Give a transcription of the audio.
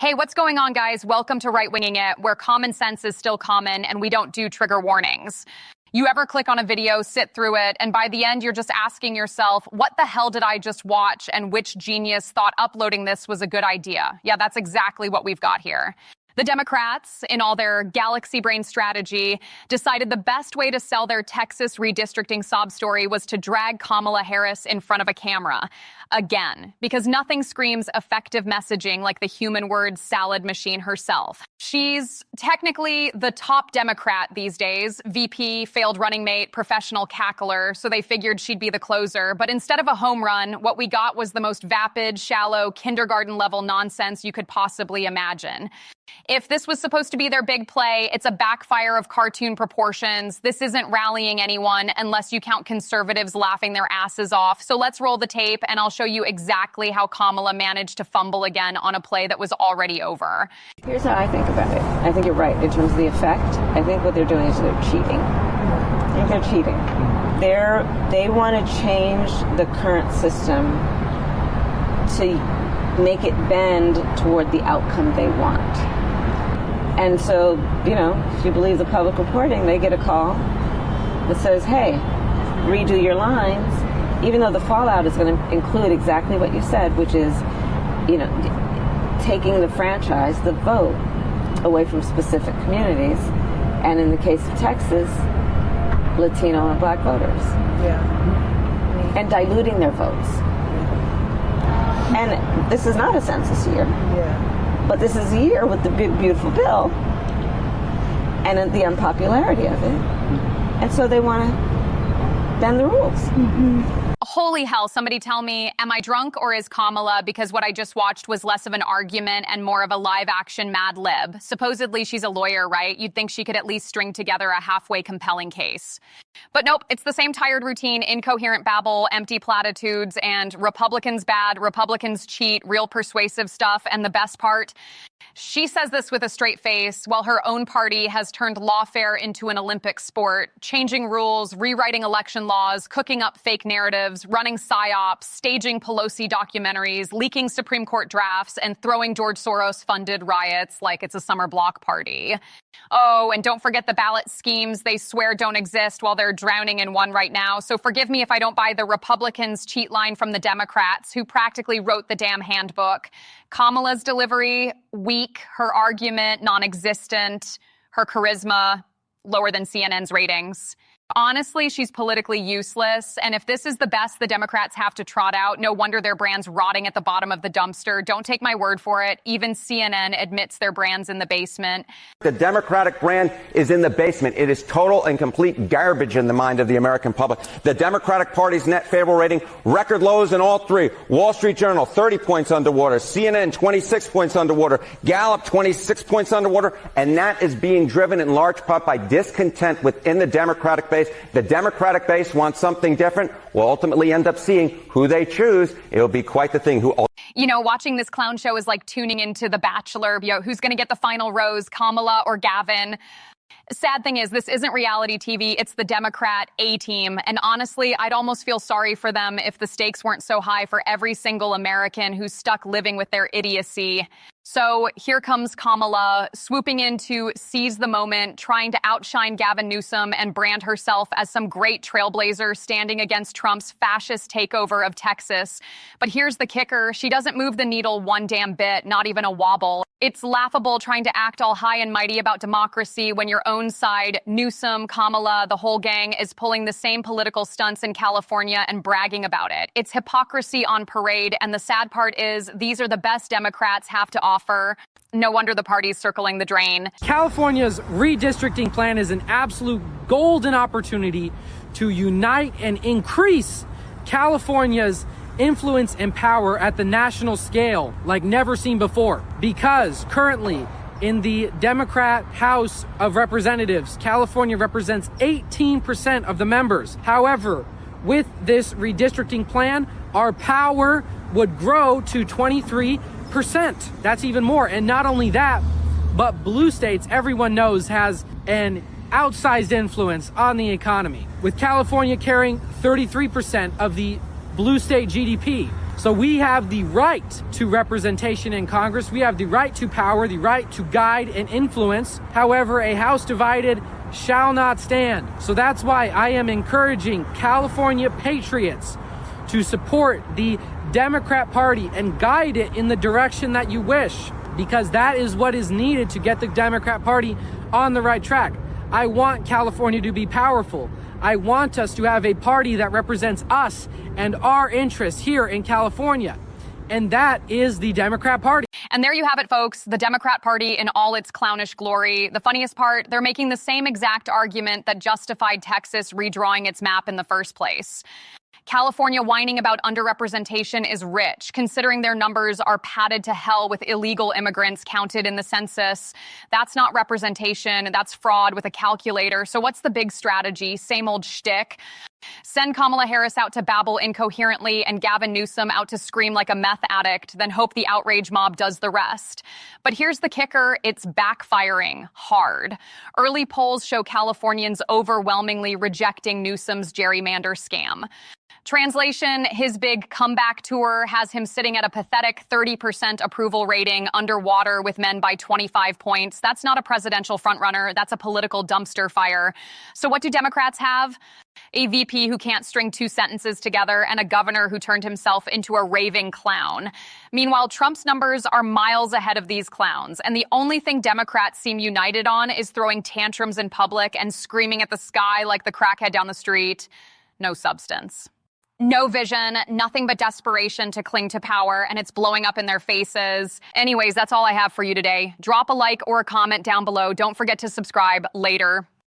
Hey, what's going on, guys? Welcome to Right Winging It, where common sense is still common and we don't do trigger warnings. You ever click on a video, sit through it, and by the end, you're just asking yourself, what the hell did I just watch, and which genius thought uploading this was a good idea? Yeah, that's exactly what we've got here. The Democrats, in all their galaxy brain strategy, decided the best way to sell their Texas redistricting sob story was to drag Kamala Harris in front of a camera. Again, because nothing screams effective messaging like the human word salad machine herself. She's technically the top Democrat these days, VP, failed running mate, professional cackler, so they figured she'd be the closer. But instead of a home run, what we got was the most vapid, shallow, kindergarten-level nonsense you could possibly imagine. If this was supposed to be their big play, it's a backfire of cartoon proportions. This isn't rallying anyone unless you count conservatives laughing their asses off. So let's roll the tape and I'll show you exactly how Kamala managed to fumble again on a play that was already over. Here's how I think about it. I think you're right in terms of the effect. I think what they're doing is they're cheating. I think they're cheating. They want to change the current system to make it bend toward the outcome they want. And so, if you believe the public reporting, they get a call that says, hey, redo your lines, even though the fallout is going to include exactly what you said, which is, taking the franchise, the vote, away from specific communities. And in the case of Texas, Latino and Black voters. Yeah. And diluting their votes. And this is not a census year. Yeah. But this is a year with the big, beautiful bill and the unpopularity of it. And so they want to bend the rules. Mm-hmm. Holy hell, somebody tell me, am I drunk or is Kamala, because what I just watched was less of an argument and more of a live-action Mad Lib? Supposedly she's a lawyer, right? You'd think she could at least string together a halfway compelling case. But nope, it's the same tired routine, incoherent babble, empty platitudes, and Republicans bad, Republicans cheat, real persuasive stuff, and the best part, she says this with a straight face while her own party has turned lawfare into an Olympic sport, changing rules, rewriting election laws, cooking up fake narratives, running psyops, staging Pelosi documentaries, leaking Supreme Court drafts, and throwing George Soros-funded riots like it's a summer block party. Oh, and don't forget the ballot schemes they swear don't exist while they're drowning in one right now. So forgive me if I don't buy the Republicans' cheat line from the Democrats, who practically wrote the damn handbook. Kamala's delivery, weak. Her argument, non-existent. Her charisma, lower than CNN's ratings. Honestly, she's politically useless, and if this is the best the Democrats have to trot out, no wonder their brand's rotting at the bottom of the dumpster. Don't take my word for it. Even CNN admits their brand's in the basement. The Democratic brand is in the basement. It is total and complete garbage in the mind of the American public. The Democratic Party's net favorable rating, record lows in all three. Wall Street Journal, 30 points underwater. CNN, 26 points underwater. Gallup, 26 points underwater. And that is being driven in large part by discontent within the Democratic base. The Democratic base wants something different. We'll ultimately end up seeing who they choose. It'll be quite the thing. Watching this clown show is like tuning into The Bachelor. Who's going to get the final rose, Kamala or Gavin? Sad thing is, this isn't reality TV. It's the Democrat A-team. And honestly, I'd almost feel sorry for them if the stakes weren't so high for every single American who's stuck living with their idiocy. So here comes Kamala, swooping in to seize the moment, trying to outshine Gavin Newsom and brand herself as some great trailblazer standing against Trump's fascist takeover of Texas. But here's the kicker. She doesn't move the needle one damn bit, not even a wobble. It's laughable trying to act all high and mighty about democracy when your own side, Newsom, Kamala, the whole gang, is pulling the same political stunts in California and bragging about it. It's hypocrisy on parade, and the sad part is these are the best Democrats have to offer. No wonder the party's circling the drain. California's redistricting plan is an absolute golden opportunity to unite and increase California's influence and power at the national scale like never seen before. Because currently in the Democrat House of Representatives, California represents 18% of the members. However, with this redistricting plan, our power would grow to 23%. That's even more. And not only that, but blue states, everyone knows, has an outsized influence on the economy, with California carrying 33% of the blue state GDP. So we have the right to representation in Congress. We have the right to power, the right to guide and influence. However, a house divided shall not stand. So that's why I am encouraging California patriots to support the Democrat Party and guide it in the direction that you wish, because that is what is needed to get the Democrat Party on the right track. I want California to be powerful. I want us to have a party that represents us and our interests here in California. And that is the Democrat Party. And there you have it, folks, the Democrat Party in all its clownish glory. The funniest part, they're making the same exact argument that justified Texas redrawing its map in the first place. California whining about underrepresentation is rich, considering their numbers are padded to hell with illegal immigrants counted in the census. That's not representation. That's fraud with a calculator. So what's the big strategy? Same old shtick. Send Kamala Harris out to babble incoherently and Gavin Newsom out to scream like a meth addict, then hope the outrage mob does the rest. But here's the kicker, it's backfiring hard. Early polls show Californians overwhelmingly rejecting Newsom's gerrymander scam. Translation, his big comeback tour has him sitting at a pathetic 30% approval rating, underwater with men by 25 points. That's not a presidential frontrunner. That's a political dumpster fire. So what do Democrats have? A VP who can't string two sentences together and a governor who turned himself into a raving clown. Meanwhile, Trump's numbers are miles ahead of these clowns. And the only thing Democrats seem united on is throwing tantrums in public and screaming at the sky like the crackhead down the street. No substance. No vision, nothing but desperation to cling to power, and it's blowing up in their faces. Anyways, that's all I have for you today. Drop a like or a comment down below. Don't forget to subscribe. Later.